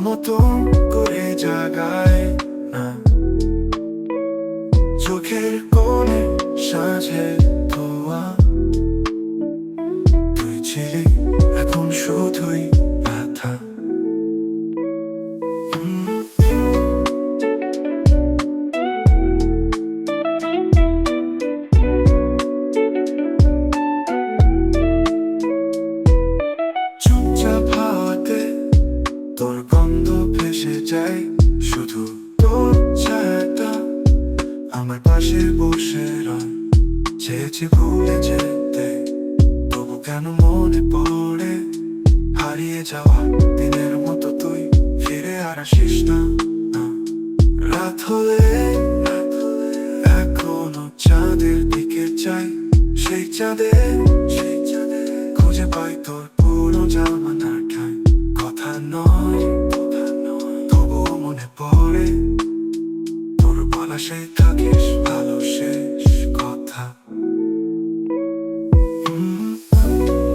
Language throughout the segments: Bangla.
মতো করে জাগায় না চোখের কোণে সাজে ধোয়া তুই ছিলি এখন শুধুই ব্যথা চুপচাপ হাওয়াতে তোর গন্ধ ভেসে যায় শুধু তোর ছায়াটা আমার পাশে বসে রয় চেয়েছি ভুলে যেতে তবু কেন মনে পড়ে হারিয়ে যাওয়া দিনের মতো তুই ফিরে আর আসিস না রাত হলে এখনো চাঁদের দিকে চাই সেই চাঁদে খুঁজে পাই তোর পুরো জামানার ঠাই কথা নয় তবুও মনে পড়ে তোর বলা সেই থাকিস ভালো শেষ কথা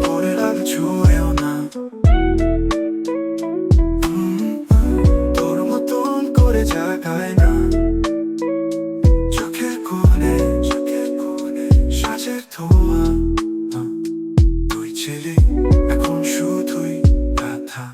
পরে রাত ছুঁয়েও না তোর মতন করে জাগায় না চোখের কোণে সাজের ধোয়া তুই ছিলি এখন শুধুই ব্যথা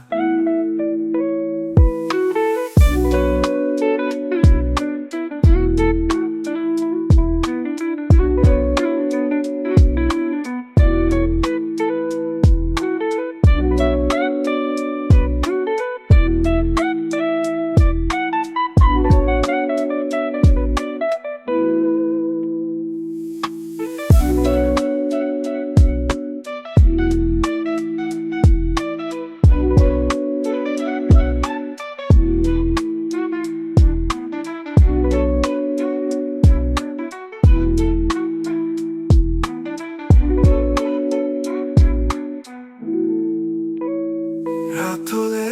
রাত হলে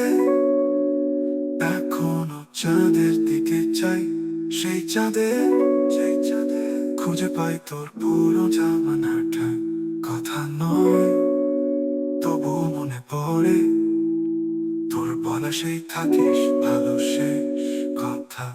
এখনো চাঁদের দিকে চাই সেই চাঁদে খুঁজে পাই তোর পুরো জামানার ঠাই কথা নয় তবুও মনে পড়ে তোর বলা সেই থাকিস ভালো শেষ কথা